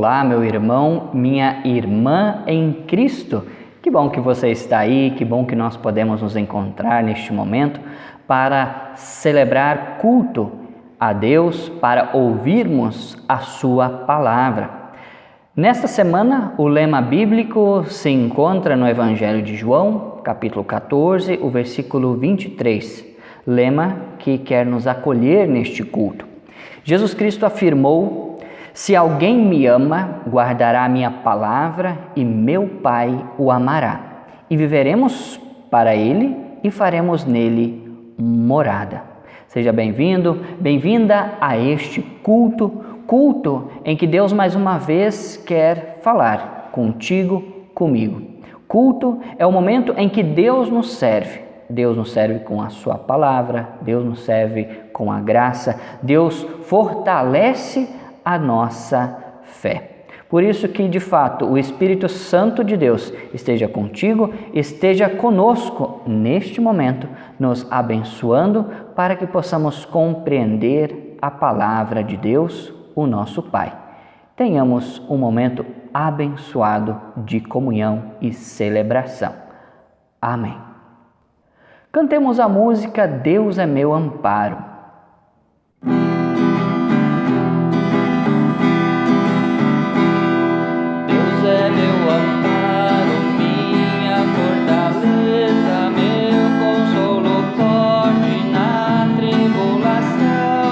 Olá, meu irmão, minha irmã em Cristo. Que bom que você está aí, que bom que nós podemos nos encontrar neste momento para celebrar culto a Deus, para ouvirmos a sua palavra. Nesta semana, o lema bíblico se encontra no Evangelho de João, capítulo 14, o versículo 23, lema que quer nos acolher neste culto. Jesus Cristo afirmou: se alguém me ama, guardará a minha palavra e meu Pai o amará. E viveremos para ele e faremos nele morada. Seja bem-vindo, bem-vinda a este culto em que Deus mais uma vez quer falar contigo, comigo. Culto é o momento em que Deus nos serve. Deus nos serve com a sua palavra, Deus nos serve com a graça, Deus fortalece a nossa fé. Por isso que, de fato, o Espírito Santo de Deus esteja contigo, esteja conosco neste momento, nos abençoando para que possamos compreender a palavra de Deus, o nosso Pai. Tenhamos um momento abençoado de comunhão e celebração. Amém. Cantemos a música Deus é meu amparo. É meu amparo, minha fortaleza, meu consolo forte na tribulação.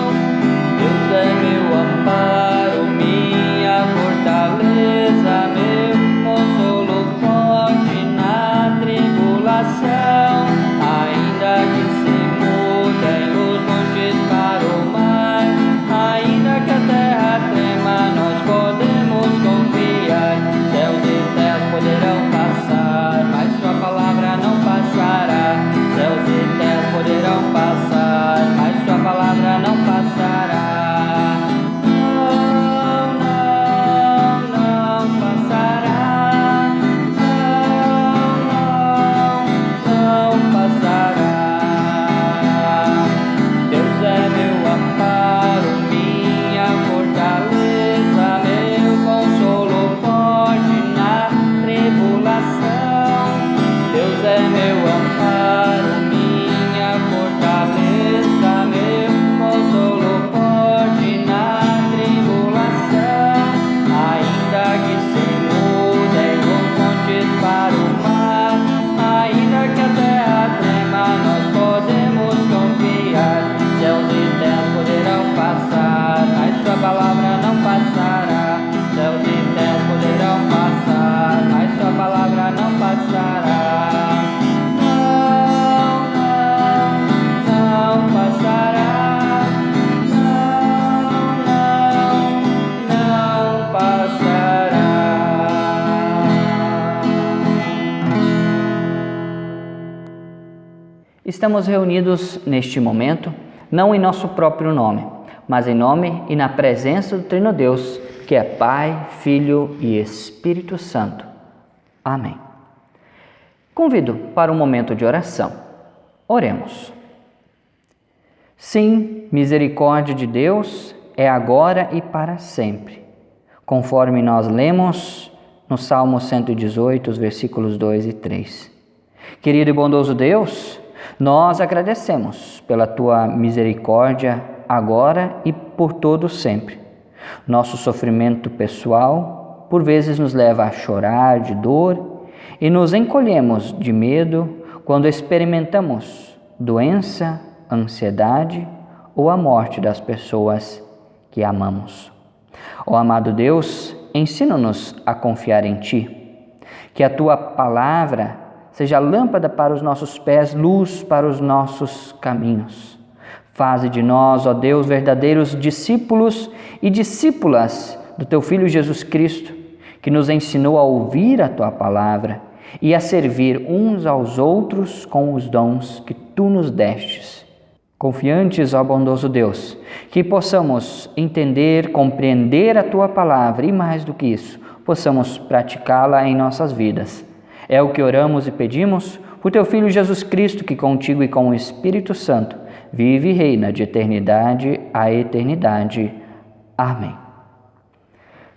Deus é meu amparo, minha fortaleza, meu consolo forte na tribulação. Ainda que se mudem os montes para o mar, ainda que a terra trema, nós podemos confiar. Céus e terras poderão passar, mas sua palavra não passará. Céus e terras poderão passar, mas sua palavra não passará. Não, não, não passará. Não, não passará. Deus é meu amparo, minha fortaleza, meu consolo forte na tribulação. Deus é meu amparo, minha fortaleza, meu consolo forte na tribulação. Ainda que se mudem os montes para o mar, ainda que a terra trema, nós podemos confiar. Céus e terras poderão passar, mas sua palavra não passará. Céus e terras poderão passar, mas sua palavra não passará. Não, não, não passará. Não, não, não passará. Estamos reunidos neste momento, não em nosso próprio nome, mas em nome e na presença do Trino Deus, que é Pai, Filho e Espírito Santo. Amém. Convido para um momento de oração. Oremos. Sim, misericórdia de Deus é agora e para sempre, conforme nós lemos no Salmo 118, os versículos 2 e 3. Querido e bondoso Deus, nós agradecemos pela Tua misericórdia agora e por todo sempre. Nosso sofrimento pessoal, por vezes, nos leva a chorar de dor e nos encolhemos de medo quando experimentamos doença, ansiedade ou a morte das pessoas que amamos. Ó amado Deus, ensina-nos a confiar em Ti, que a Tua palavra seja lâmpada para os nossos pés, luz para os nossos caminhos. Faze de nós, ó Deus, verdadeiros discípulos e discípulas do Teu Filho Jesus Cristo, que nos ensinou a ouvir a Tua palavra e a servir uns aos outros com os dons que Tu nos destes. Confiantes, ó bondoso Deus, que possamos entender, compreender a Tua palavra e, mais do que isso, possamos praticá-la em nossas vidas. É o que oramos e pedimos por Teu Filho Jesus Cristo, que contigo e com o Espírito Santo vive e reina de eternidade a eternidade. Amém.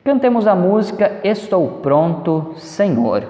Cantemos a música Estou Pronto, Senhor.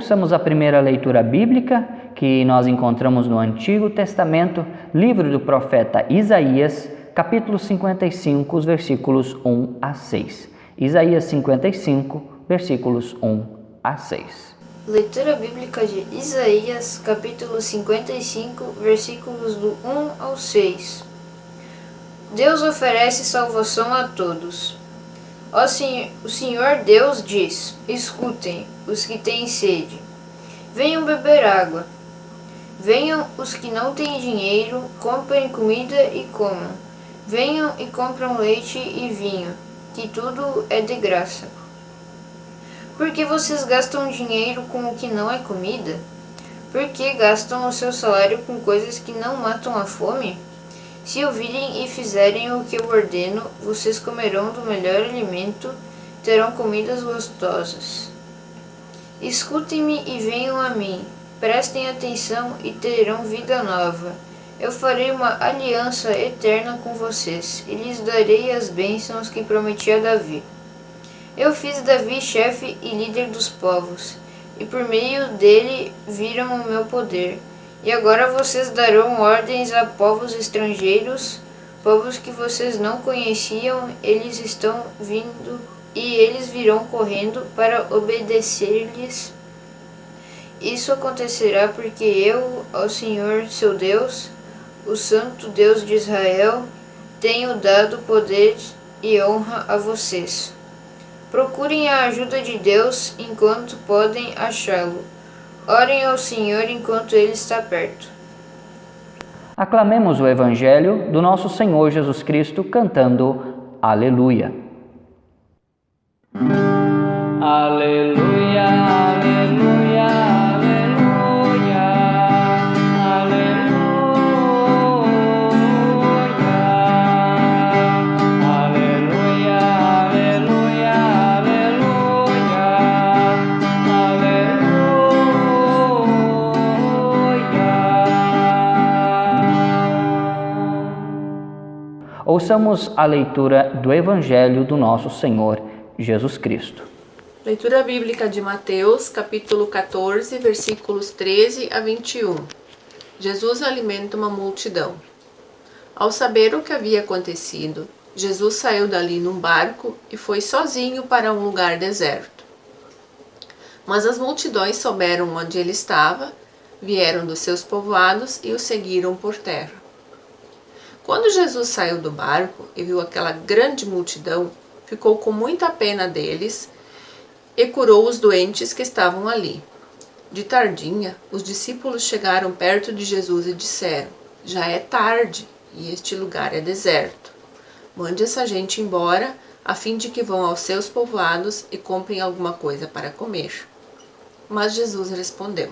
Ouçamos a primeira leitura bíblica que nós encontramos no Antigo Testamento, livro do profeta Isaías, capítulo 55, os versículos 1 a 6. Isaías 55, versículos 1 a 6. Leitura bíblica de Isaías, capítulo 55, versículos do 1 ao 6. Deus oferece salvação a todos. O Senhor Deus diz: escutem, os que têm sede. Venham beber água. Venham os que não têm dinheiro, comprem comida e comam. Venham e compram leite e vinho, que tudo é de graça. Por que vocês gastam dinheiro com o que não é comida? Por que gastam o seu salário com coisas que não matam a fome? Se ouvirem e fizerem o que eu ordeno, vocês comerão do melhor alimento, terão comidas gostosas. Escutem-me e venham a mim, prestem atenção e terão vida nova. Eu farei uma aliança eterna com vocês e lhes darei as bênçãos que prometi a Davi. Eu fiz Davi chefe e líder dos povos, e por meio dele viram o meu poder. E agora vocês darão ordens a povos estrangeiros, povos que vocês não conheciam, eles estão vindo e eles virão correndo para obedecer-lhes. Isso acontecerá porque eu, ao Senhor seu Deus, o Santo Deus de Israel, tenho dado poder e honra a vocês. Procurem a ajuda de Deus enquanto podem achá-lo. Orem ao Senhor enquanto Ele está perto. Aclamemos o Evangelho do nosso Senhor Jesus Cristo cantando Aleluia. Aleluia, aleluia, aleluia, aleluia, aleluia, aleluia, aleluia. Ouçamos a leitura do Evangelho do nosso Senhor Jesus Cristo. Leitura bíblica de Mateus, capítulo 14, versículos 13 a 21. Jesus alimenta uma multidão. Ao saber o que havia acontecido, Jesus saiu dali num barco e foi sozinho para um lugar deserto. Mas as multidões souberam onde ele estava, vieram dos seus povoados e o seguiram por terra. Quando Jesus saiu do barco e viu aquela grande multidão, ficou com muita pena deles e curou os doentes que estavam ali. De tardinha, os discípulos chegaram perto de Jesus e disseram: já é tarde e este lugar é deserto. Mande essa gente embora, a fim de que vão aos seus povoados e comprem alguma coisa para comer. Mas Jesus respondeu: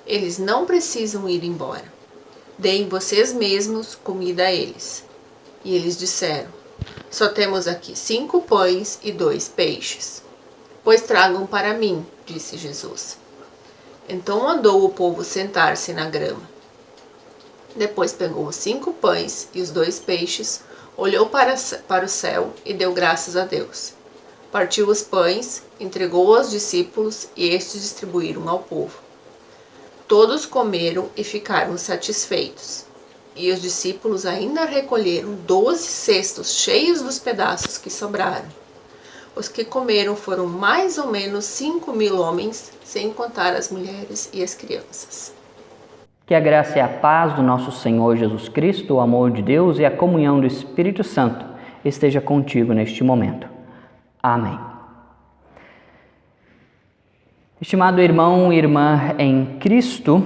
eles não precisam ir embora. Deem vocês mesmos comida a eles. E eles disseram: só temos aqui 5 pães e 2 peixes. Pois tragam para mim, disse Jesus. Então mandou o povo sentar-se na grama. Depois pegou os 5 pães e os 2 peixes, olhou para o céu e deu graças a Deus. Partiu os pães, entregou aos discípulos e estes distribuíram ao povo. Todos comeram e ficaram satisfeitos. E os discípulos ainda recolheram 12 cestos cheios dos pedaços que sobraram. Os que comeram foram mais ou menos 5.000 homens, sem contar as mulheres e as crianças. Que a graça e a paz do nosso Senhor Jesus Cristo, o amor de Deus e a comunhão do Espírito Santo esteja contigo neste momento. Amém. Estimado irmão e irmã em Cristo,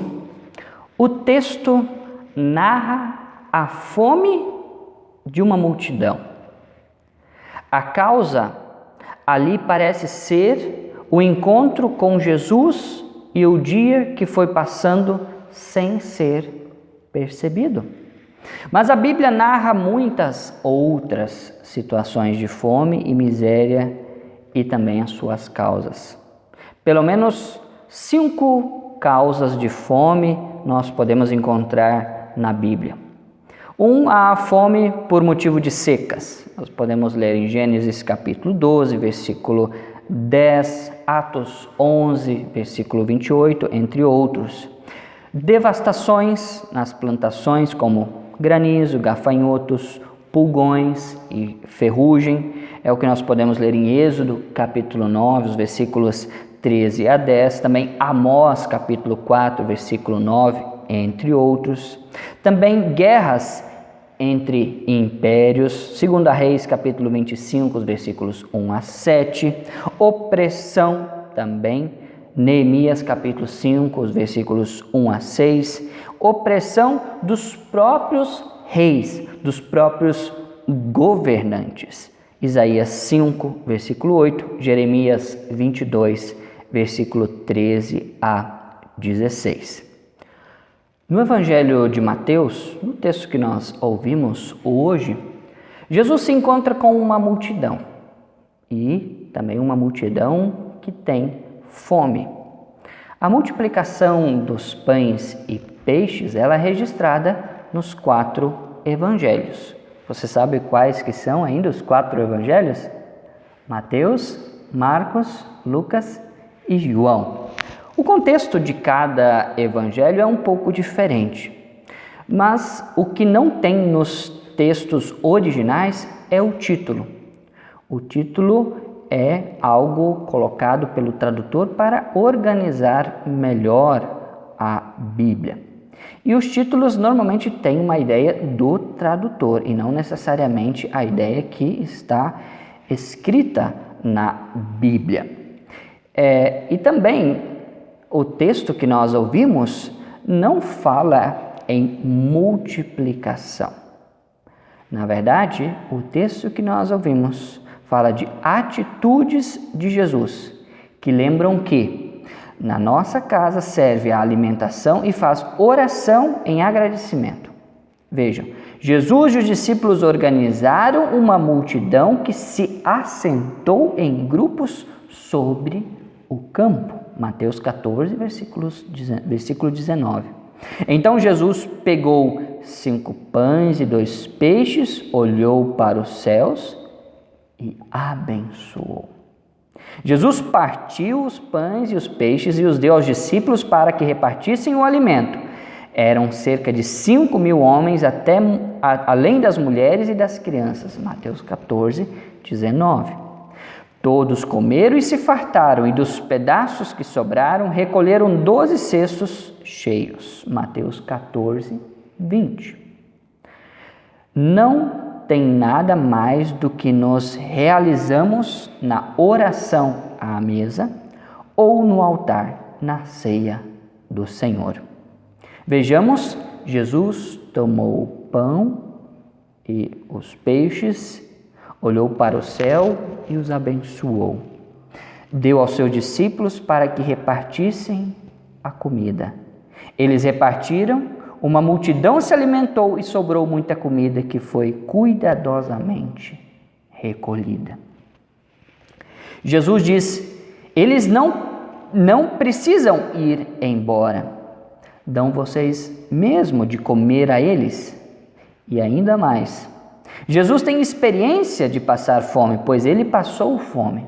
o texto narra a fome de uma multidão. A causa ali parece ser o encontro com Jesus e o dia que foi passando sem ser percebido. Mas a Bíblia narra muitas outras situações de fome e miséria e também as suas causas. Pelo menos 5 causas de fome nós podemos encontrar na Bíblia. A fome por motivo de secas. Nós podemos ler em Gênesis capítulo 12, versículo 10, Atos 11, versículo 28, entre outros. Devastações nas plantações como granizo, gafanhotos, pulgões e ferrugem. É o que nós podemos ler em Êxodo capítulo 9, os versículos 13 a 10. Também Amós capítulo 4, versículo 9, entre outros. Também guerras entre impérios, 2 Reis, capítulo 25, os versículos 1 a 7, opressão também, Neemias, capítulo 5, os versículos 1 a 6, opressão dos próprios reis, dos próprios governantes, Isaías 5, versículo 8, Jeremias 22, versículo 13 a 16. No Evangelho de Mateus, no texto que nós ouvimos hoje, Jesus se encontra com uma multidão e também uma multidão que tem fome. A multiplicação dos pães e peixes ela é registrada nos 4 evangelhos. Você sabe quais que são ainda os 4 evangelhos? Mateus, Marcos, Lucas e João. O contexto de cada evangelho é um pouco diferente, mas o que não tem nos textos originais é o título. O título é algo colocado pelo tradutor para organizar melhor a Bíblia. E os títulos normalmente têm uma ideia do tradutor e não necessariamente a ideia que está escrita na Bíblia. E também o texto que nós ouvimos não fala em multiplicação. Na verdade, o texto que nós ouvimos fala de atitudes de Jesus, que lembram que na nossa casa serve a alimentação e faz oração em agradecimento. Vejam, Jesus e os discípulos organizaram uma multidão que se assentou em grupos sobre o campo. Mateus 14, versículo 19. Então Jesus pegou 5 pães e 2 peixes, olhou para os céus e abençoou. Jesus partiu os pães e os peixes e os deu aos discípulos para que repartissem o alimento. Eram cerca de 5.000 homens, além das mulheres e das crianças. Mateus 14, 19. Todos comeram e se fartaram, e dos pedaços que sobraram, recolheram 12 cestos cheios. Mateus 14, 20. Não tem nada mais do que nos realizamos na oração à mesa ou no altar, na ceia do Senhor. Vejamos, Jesus tomou o pão e os peixes, olhou para o céu e os abençoou. Deu aos seus discípulos para que repartissem a comida. Eles repartiram, uma multidão se alimentou e sobrou muita comida que foi cuidadosamente recolhida. Jesus diz: eles não precisam ir embora. Dão vocês mesmo de comer a eles. E ainda mais, Jesus tem experiência de passar fome, pois ele passou fome,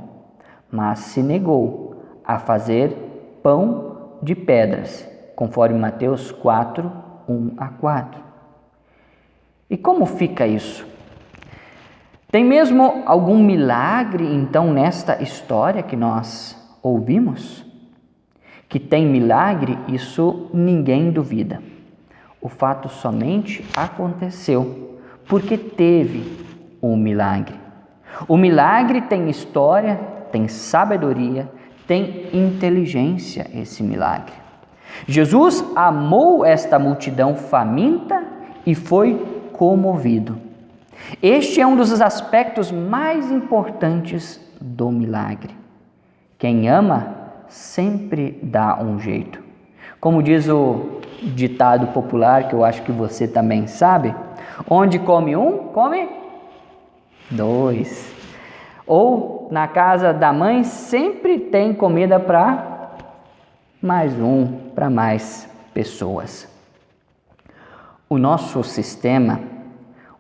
mas se negou a fazer pão de pedras, conforme Mateus 4, 1-4. E como fica isso? Tem mesmo algum milagre, então, nesta história que nós ouvimos? Que tem milagre, isso ninguém duvida. O fato somente aconteceu porque teve um milagre. O milagre tem história, tem sabedoria, tem inteligência, esse milagre. Jesus amou esta multidão faminta e foi comovido. Este é um dos aspectos mais importantes do milagre. Quem ama sempre dá um jeito. Como diz o ditado popular, que eu acho que você também sabe, onde come um, come 2. Ou na casa da mãe sempre tem comida para mais um, para mais pessoas. O nosso sistema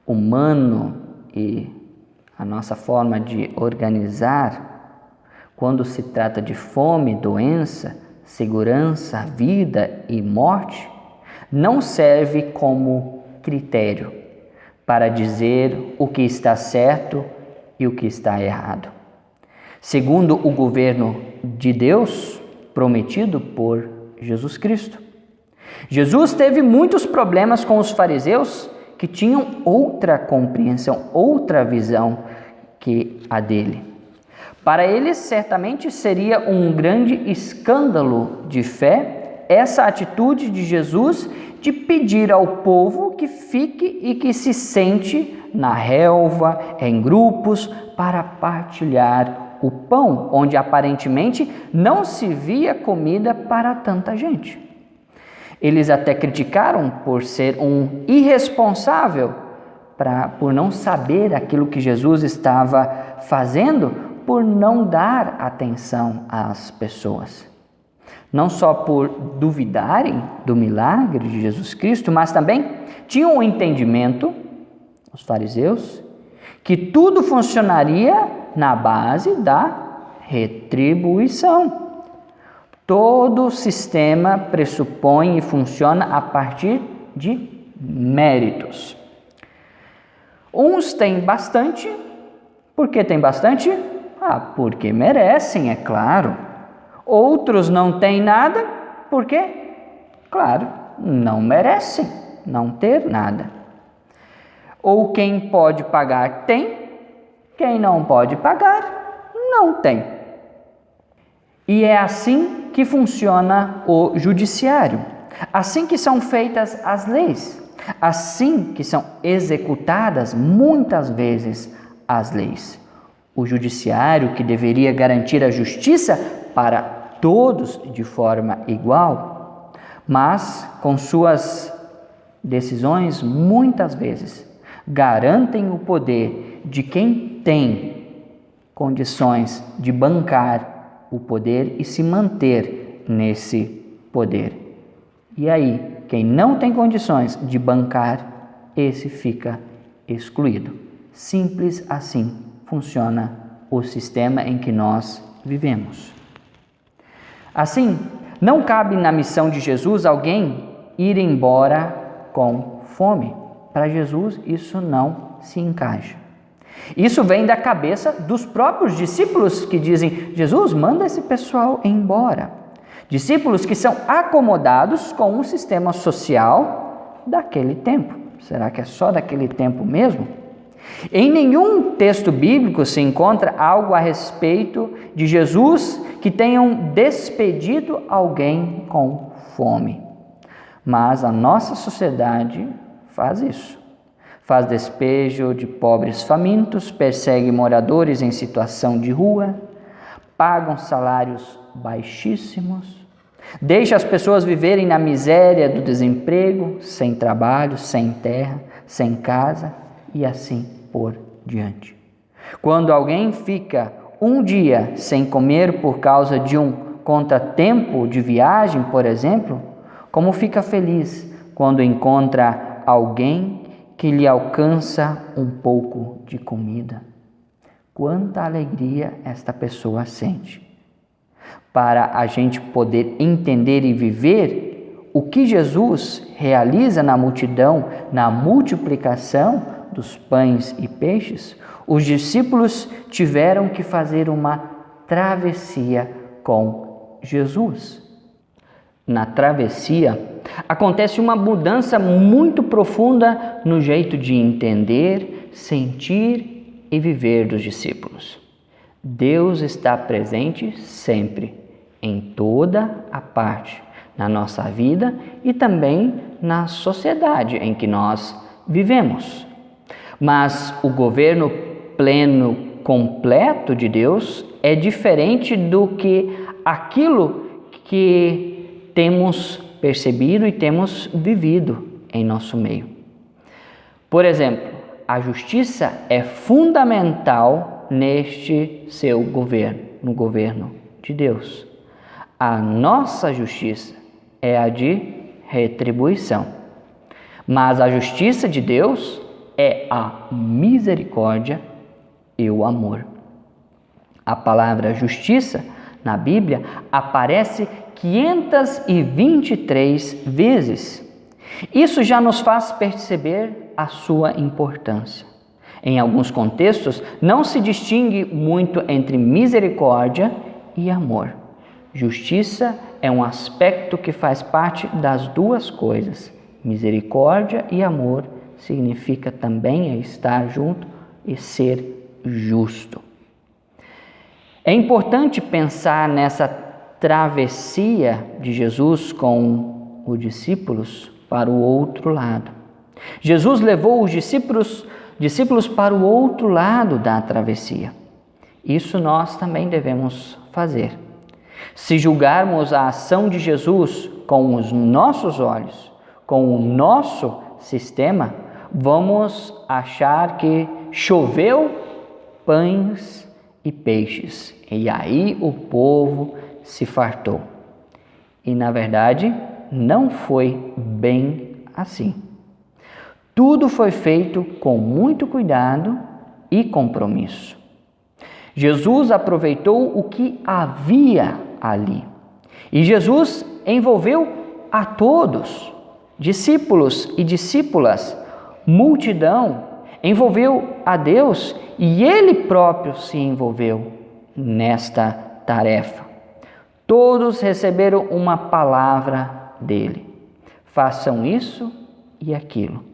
humano e a nossa forma de organizar, quando se trata de fome, doença, segurança, vida e morte, não serve como critério para dizer o que está certo e o que está errado. Segundo o governo de Deus, prometido por Jesus Cristo. Jesus teve muitos problemas com os fariseus que tinham outra compreensão, outra visão que a dele. Para eles, certamente seria um grande escândalo de fé essa atitude de Jesus de pedir ao povo que fique e que se sente na relva, em grupos, para partilhar o pão, onde aparentemente não se via comida para tanta gente. Eles até criticaram por ser um irresponsável, por não saber aquilo que Jesus estava fazendo, por não dar atenção às pessoas. Não só por duvidarem do milagre de Jesus Cristo, mas também tinham um entendimento, os fariseus, que tudo funcionaria na base da retribuição. Todo sistema pressupõe e funciona a partir de méritos. Uns têm bastante. Por que têm bastante? Porque merecem, é claro. Outros não têm nada. Por quê? Claro, não merecem não ter nada. Ou quem pode pagar tem. Quem não pode pagar, não tem. E é assim que funciona o judiciário. assim que são feitas as leis, assim que são executadas muitas vezes as leis. O judiciário, que deveria garantir a justiça para todos de forma igual, mas com suas decisões muitas vezes garantem o poder de quem tem condições de bancar o poder e se manter nesse poder. E aí, quem não tem condições de bancar, esse fica excluído. Simples assim funciona o sistema em que nós vivemos. Assim, não cabe na missão de Jesus alguém ir embora com fome. Para Jesus, isso não se encaixa. Isso vem da cabeça dos próprios discípulos que dizem: Jesus, manda esse pessoal embora. Discípulos que são acomodados com um sistema social daquele tempo. Será que é só daquele tempo mesmo? Em nenhum texto bíblico se encontra algo a respeito de Jesus que tenham despedido alguém com fome. Mas a nossa sociedade faz isso. Faz despejo de pobres famintos, persegue moradores em situação de rua, pagam salários baixíssimos, deixa as pessoas viverem na miséria do desemprego, sem trabalho, sem terra, sem casa e assim por diante. Quando alguém fica um dia sem comer por causa de um contratempo de viagem, por exemplo, como fica feliz quando encontra alguém que lhe alcança um pouco de comida. Quanta alegria esta pessoa sente. Para a gente poder entender e viver o que Jesus realiza na multidão, na multiplicação dos pães e peixes, os discípulos tiveram que fazer uma travessia com Jesus. Na travessia, acontece uma mudança muito profunda no jeito de entender, sentir e viver dos discípulos. Deus está presente sempre, em toda a parte, na nossa vida e também na sociedade em que nós vivemos. Mas o governo pleno, completo de Deus é diferente do que aquilo que temos percebido e temos vivido em nosso meio. Por exemplo, a justiça é fundamental neste seu governo, no governo de Deus. A nossa justiça é a de retribuição, mas a justiça de Deus é a misericórdia e o amor. A palavra justiça na Bíblia aparece 523 vezes. Isso já nos faz perceber a sua importância. Em alguns contextos, não se distingue muito entre misericórdia e amor. Justiça é um aspecto que faz parte das duas coisas. Misericórdia e amor significa também estar junto e ser justo. É importante pensar nessa travessia de Jesus com os discípulos para o outro lado. Jesus levou os discípulos para o outro lado da travessia. Isso nós também devemos fazer. Se julgarmos a ação de Jesus com os nossos olhos, com o nosso sistema, vamos achar que choveu pães e peixes, e aí o povo se fartou. E na verdade, não foi bem assim. Tudo foi feito com muito cuidado e compromisso. Jesus aproveitou o que havia ali. E Jesus envolveu a todos, discípulos e discípulas, multidão, envolveu a Deus e Ele próprio se envolveu nesta tarefa. Todos receberam uma palavra dele. Façam isso e aquilo.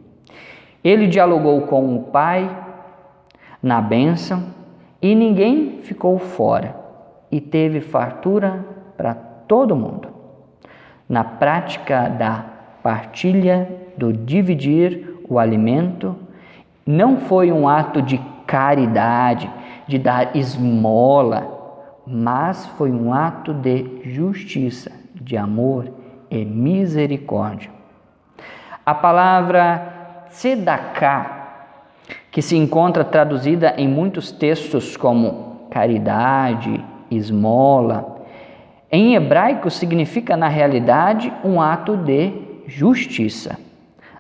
Ele dialogou com o Pai na bênção e ninguém ficou fora e teve fartura para todo mundo. na prática da partilha, do dividir o alimento. Não foi um ato de caridade, de dar esmola, mas foi um ato de justiça, de amor e misericórdia. A palavra tzedaká, que se encontra traduzida em muitos textos como caridade, esmola, em hebraico significa na realidade um ato de justiça.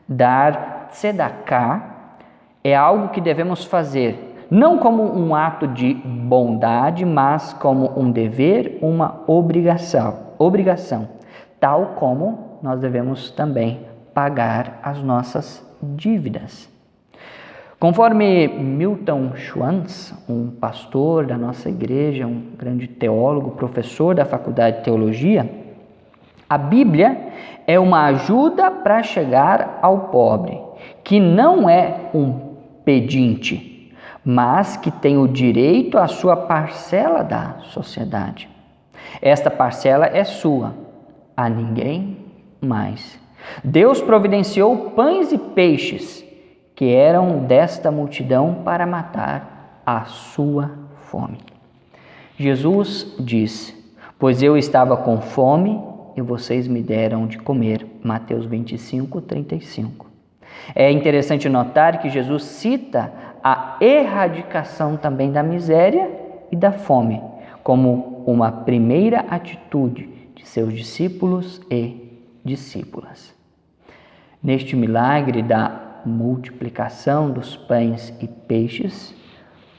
Dar tzedaká é algo que devemos fazer, não como um ato de bondade, mas como um dever, uma obrigação, tal como nós devemos também pagar as nossas dívidas. Conforme Milton Schwantz, um pastor da nossa igreja, um grande teólogo, professor da Faculdade de Teologia, a Bíblia é uma ajuda para chegar ao pobre, que não é um pedinte, mas que tem o direito à sua parcela da sociedade. Esta parcela é sua, a ninguém mais. Deus providenciou pães e peixes que eram desta multidão para matar a sua fome. Jesus diz: pois eu estava com fome e vocês me deram de comer. Mateus 25, 35. É interessante notar que Jesus cita a erradicação também da miséria e da fome como uma primeira atitude de seus discípulos e discípulas. Neste milagre da multiplicação dos pães e peixes,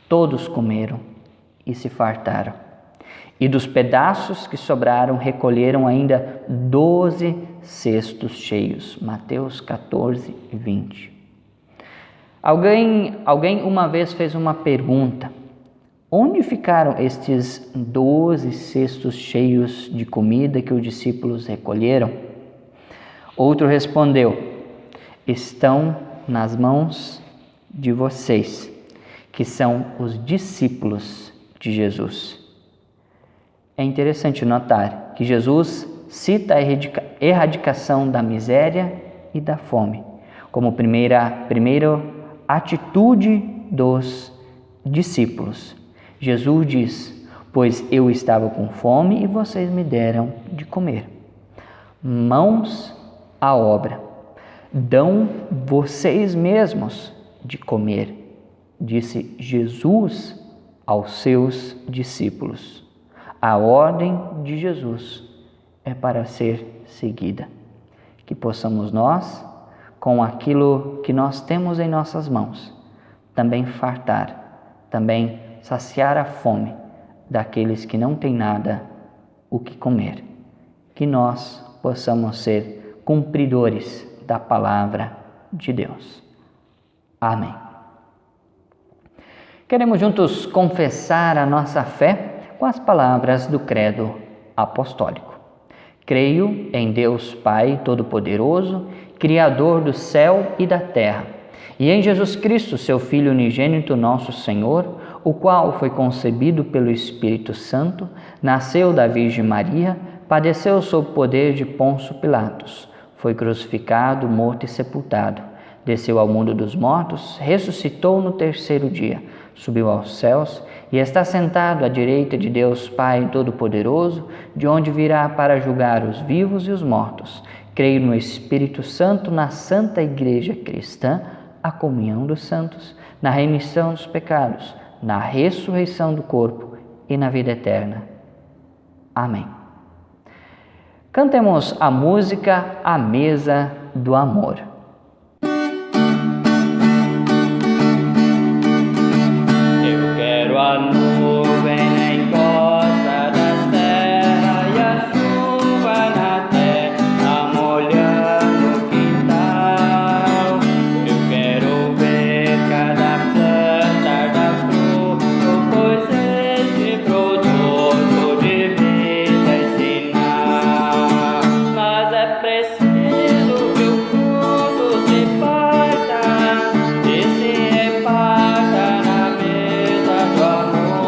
todos comeram e se fartaram. E dos pedaços que sobraram, recolheram ainda 12 cestos cheios. Mateus 14, 20. Alguém uma vez fez uma pergunta: onde ficaram estes 12 cestos cheios de comida que os discípulos recolheram? Outro respondeu: estão nas mãos de vocês, que são os discípulos de Jesus. É interessante notar que Jesus cita a erradicação da miséria e da fome como primeira atitude dos discípulos. Jesus diz: pois eu estava com fome e vocês me deram de comer. Mãos à obra. Dão vocês mesmos de comer, disse Jesus aos seus discípulos. A ordem de Jesus é para ser seguida. Que possamos nós, com aquilo que nós temos em nossas mãos, também fartar, também saciar a fome daqueles que não têm nada o que comer. Que nós possamos ser cumpridores da palavra de Deus. Amém. Queremos juntos confessar a nossa fé com as palavras do Credo Apostólico. Creio em Deus Pai Todo-Poderoso, Criador do céu e da terra, e em Jesus Cristo, seu Filho unigênito, nosso Senhor, o qual foi concebido pelo Espírito Santo, nasceu da Virgem Maria, padeceu sob o poder de Pôncio Pilatos, foi crucificado, morto e sepultado, desceu ao mundo dos mortos, ressuscitou no terceiro dia, subiu aos céus e está sentado à direita de Deus Pai Todo-Poderoso, de onde virá para julgar os vivos e os mortos. Creio no Espírito Santo, na Santa Igreja Cristã, a comunhão dos santos, na remissão dos pecados, na ressurreição do corpo e na vida eterna. Amém. Cantemos a música A Mesa do Amor. Eu quero a nuvem na encosta da terra e a chuva na terra molhando o quintal. Eu quero ver cada planta dar fruto, pois este produto de vida é sinal. Mas é preciso que o fruto se parta e se reparta na mesa do amor.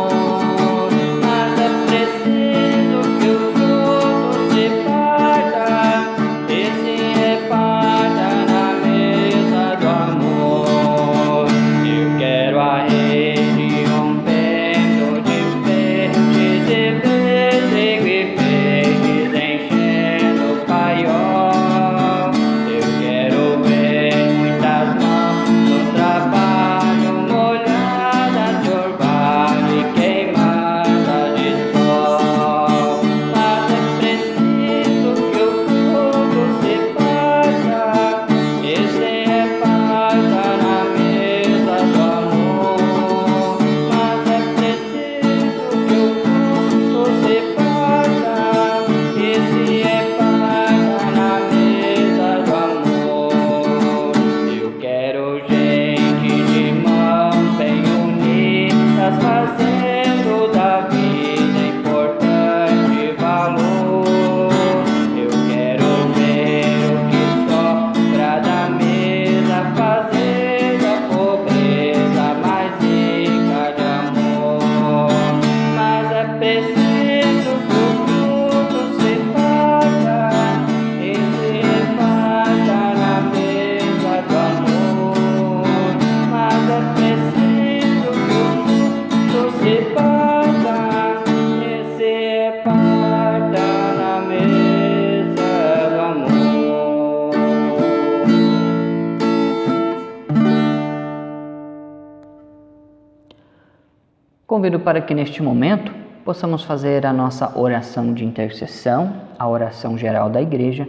Convido para que neste momento possamos fazer a nossa oração de intercessão, a oração geral da Igreja,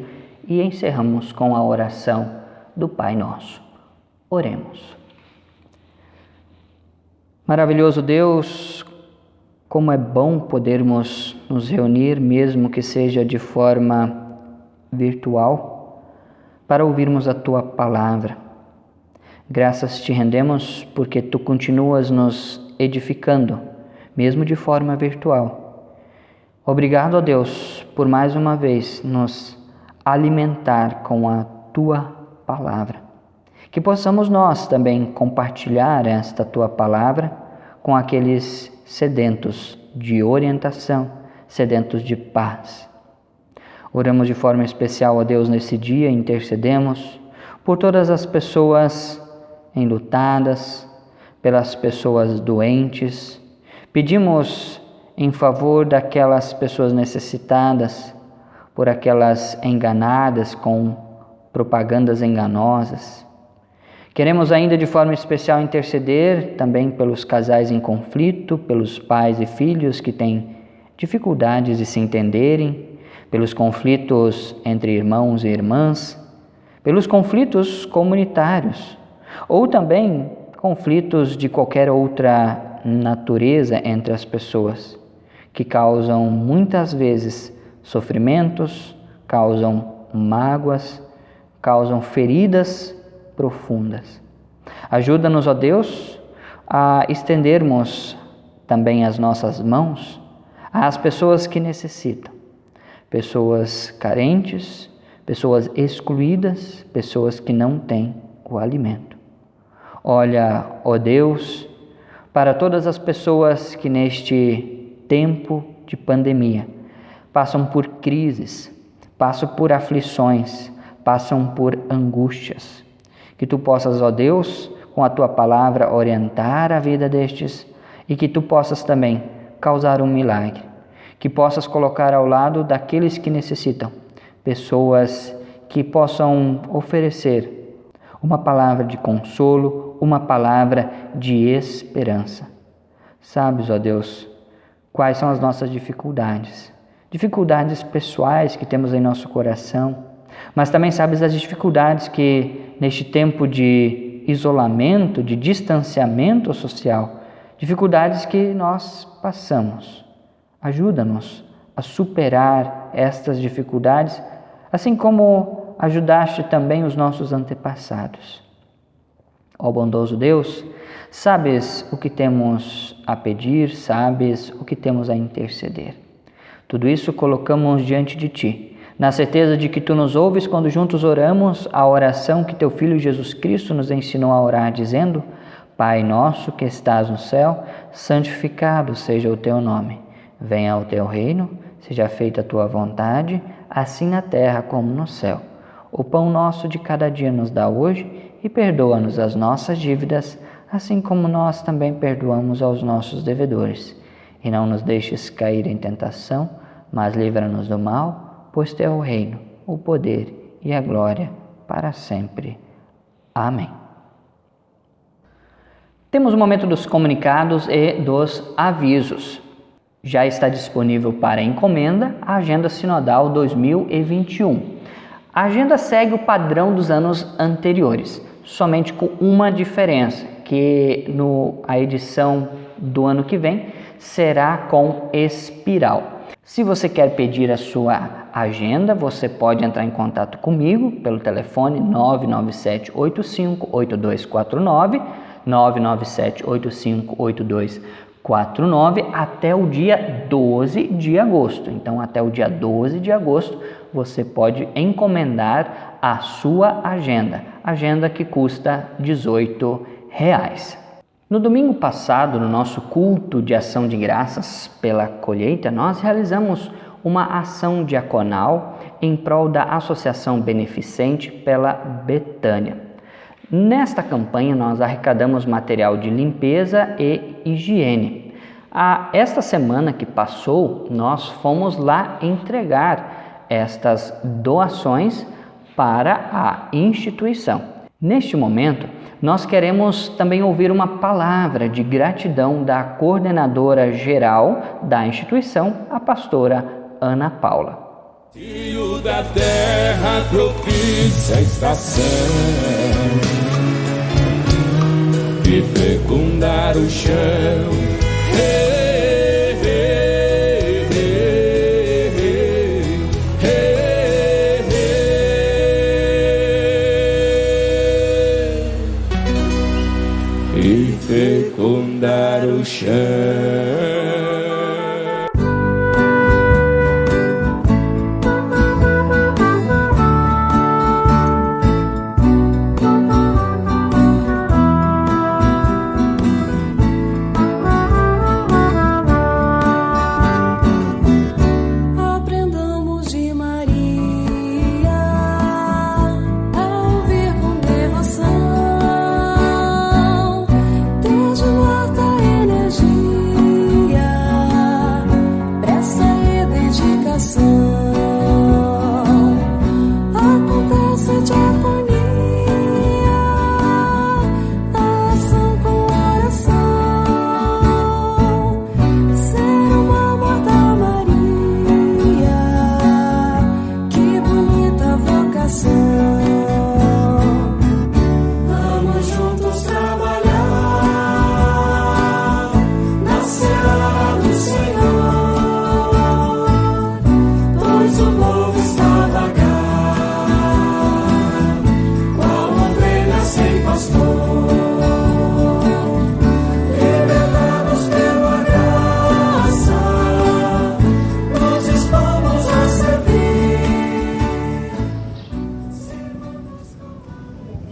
e encerramos com a oração do Pai Nosso. Oremos. Maravilhoso Deus, como é bom podermos nos reunir, mesmo que seja de forma virtual, para ouvirmos a Tua Palavra. Graças te rendemos porque Tu continuas nos edificando, mesmo de forma virtual. Obrigado, ó Deus, por mais uma vez nos alimentar com a Tua Palavra. Que possamos nós também compartilhar esta Tua Palavra com aqueles sedentos de orientação, sedentos de paz. Oramos de forma especial a Deus nesse dia, intercedemos por todas as pessoas enlutadas, pelas pessoas doentes. Pedimos em favor daquelas pessoas necessitadas, por aquelas enganadas com propagandas enganosas. Queremos ainda de forma especial interceder também pelos casais em conflito, pelos pais e filhos que têm dificuldades de se entenderem, pelos conflitos entre irmãos e irmãs, pelos conflitos comunitários, ou também conflitos de qualquer outra natureza entre as pessoas, que causam muitas vezes sofrimentos, causam mágoas, causam feridas profundas. Ajuda-nos, ó Deus, a estendermos também as nossas mãos às pessoas que necessitam, pessoas carentes, pessoas excluídas, pessoas que não têm o alimento. Olha, ó Deus, para todas as pessoas que neste tempo de pandemia passam por crises, passam por aflições, passam por angústias. Que Tu possas, ó Deus, com a Tua Palavra orientar a vida destes e que Tu possas também causar um milagre. Que possas colocar ao lado daqueles que necessitam, pessoas que possam oferecer uma palavra de consolo, uma palavra de esperança. Sabes, ó Deus, quais são as nossas dificuldades? Dificuldades pessoais que temos em nosso coração, mas também sabes as dificuldades que neste tempo de isolamento, de distanciamento social, dificuldades que nós passamos. Ajuda-nos a superar estas dificuldades, assim como ajudaste também os nossos antepassados. Ó bondoso Deus, sabes o que temos a pedir, sabes o que temos a interceder. Tudo isso colocamos diante de Ti, na certeza de que Tu nos ouves quando juntos oramos a oração que Teu Filho Jesus Cristo nos ensinou a orar, dizendo: Pai nosso que estás no céu, santificado seja o Teu nome. Venha o Teu reino, seja feita a Tua vontade, assim na terra como no céu. O pão nosso de cada dia nos dá hoje e perdoa-nos as nossas dívidas, assim como nós também perdoamos aos nossos devedores. E não nos deixes cair em tentação, mas livra-nos do mal, pois Teu é o reino, o poder e a glória para sempre. Amém. Temos o momento dos comunicados e dos avisos. Já está disponível para encomenda a Agenda Sinodal 2021. A agenda segue o padrão dos anos anteriores, somente com uma diferença, que a edição do ano que vem será com espiral. Se você quer pedir a sua agenda, você pode entrar em contato comigo pelo telefone 997-85-8249, 997-85-8249, até o dia 12 de agosto. Então, até o dia 12 de agosto, você pode encomendar a sua agenda que custa R$18. No domingo passado, no nosso culto de ação de graças pela colheita, nós realizamos uma ação diaconal em prol da Associação Beneficente pela Betânia. Nesta campanha, nós arrecadamos material de limpeza e higiene. Esta semana que passou, nós fomos lá entregar estas doações para a instituição. Neste momento, nós queremos também ouvir uma palavra de gratidão da coordenadora geral da instituição, a pastora Ana Paula. Tio da terra, propícia estação de fecundar o chão. Hey, hey, hey, hey, hey, hey. E fecundar o chão.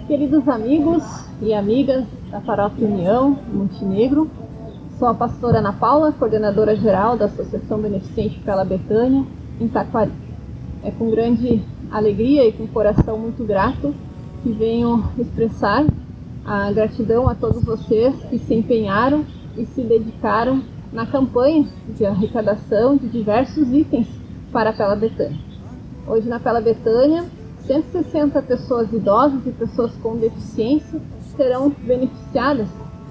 Queridos amigos e amigas da Paróquia União, Montenegro, sou a pastora Ana Paula, coordenadora geral da Associação Beneficente Pela Betânia, em Taquari. É com grande alegria e com coração muito grato que venho expressar a gratidão a todos vocês que se empenharam e se dedicaram na campanha de arrecadação de diversos itens para a Pela Betânia. Hoje na Pela Betânia, 160 pessoas idosas e pessoas com deficiência serão beneficiadas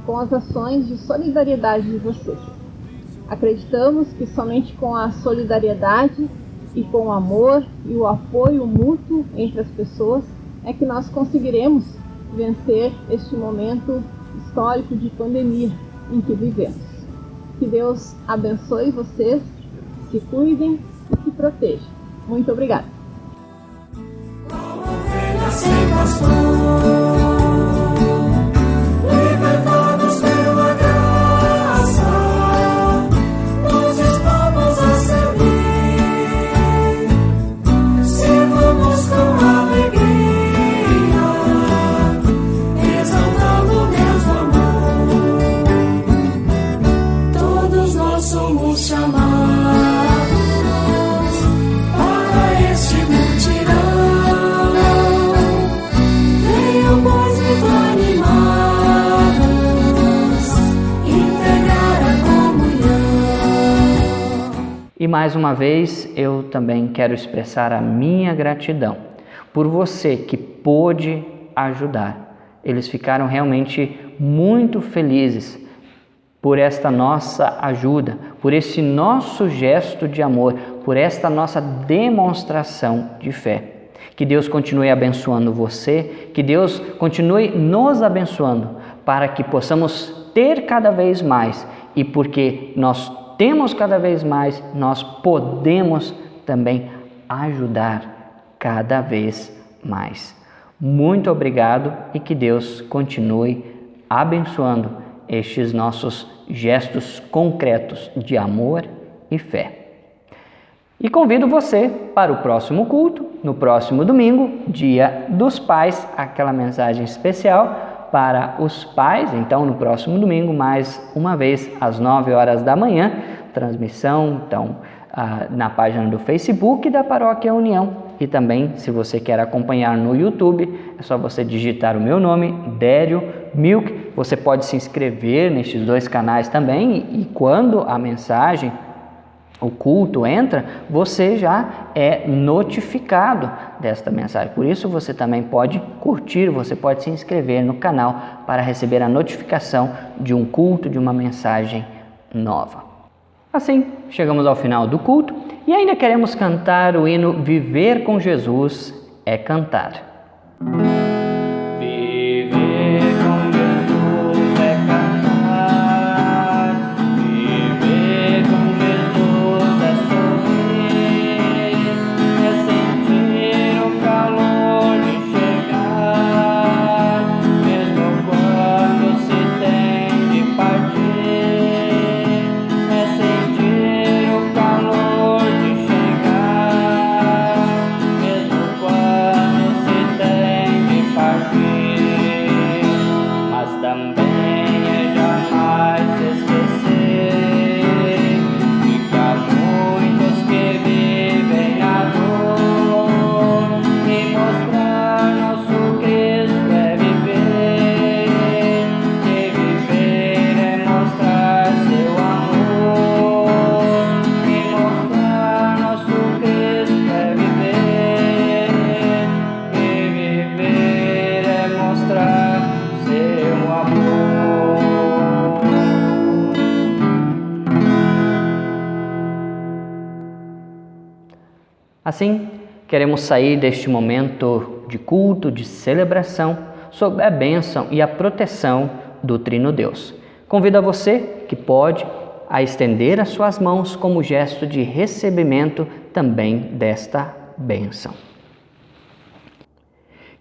com as ações de solidariedade de vocês. Acreditamos que somente com a solidariedade e com o amor e o apoio mútuo entre as pessoas é que nós conseguiremos vencer este momento histórico de pandemia em que vivemos. Que Deus abençoe vocês, se cuidem e se protejam. Muito obrigada. Sem pastor, libertados pela graça, nos dispomos a servir. Sirvamos com alegria, exaltando Deus no amor. Todos nós somos chamados para este mutirão. E mais uma vez, eu também quero expressar a minha gratidão por você que pôde ajudar. Eles ficaram realmente muito felizes por esta nossa ajuda, por esse nosso gesto de amor, por esta nossa demonstração de fé. Que Deus continue abençoando você, que Deus continue nos abençoando para que possamos ter cada vez mais, e porque nós temos cada vez mais, nós podemos também ajudar cada vez mais. Muito obrigado e que Deus continue abençoando estes nossos gestos concretos de amor e fé. E convido você para o próximo culto, no próximo domingo, Dia dos Pais, aquela mensagem especial para os pais. Então, no próximo domingo, mais uma vez, às 9 horas da manhã, transmissão então, na página do Facebook da Paróquia União. E também, se você quer acompanhar no YouTube, é só você digitar o meu nome, Dério Milk. Você pode se inscrever nestes dois canais também, e quando a mensagem o culto entra, você já é notificado desta mensagem. Por isso você também pode curtir, você pode se inscrever no canal para receber a notificação de um culto, de uma mensagem nova. Assim, chegamos ao final do culto e ainda queremos cantar o hino Viver com Jesus é Cantar. Viver com Jesus é cantar, viver com Jesus é sorrir, é sentir o calor de chegar, mesmo quando se tem de partir, é sentir o calor de chegar, mesmo quando se tem de partir. Mas também é jamais esquecer que há muitos que vivem na dor e mostrar nosso Cristo é viver, que viver é mostrar seu amor, e mostrar nosso Cristo é viver, que viver é mostrar seu amor. Assim, queremos sair deste momento de culto, de celebração, sob a bênção e a proteção do Trino Deus. Convido a você que pode a estender as suas mãos como gesto de recebimento também desta bênção.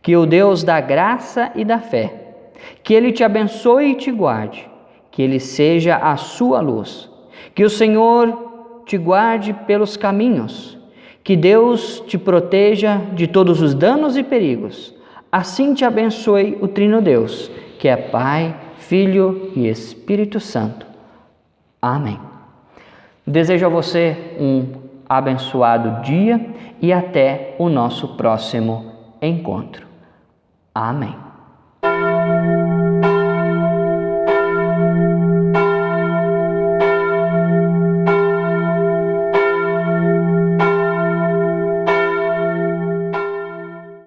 Que o Deus da graça e da fé, que Ele te abençoe e te guarde, que Ele seja a sua luz, que o Senhor te guarde pelos caminhos, que Deus te proteja de todos os danos e perigos. Assim te abençoe o Trino Deus, que é Pai, Filho e Espírito Santo. Amém. Desejo a você um abençoado dia e até o nosso próximo encontro. Amém.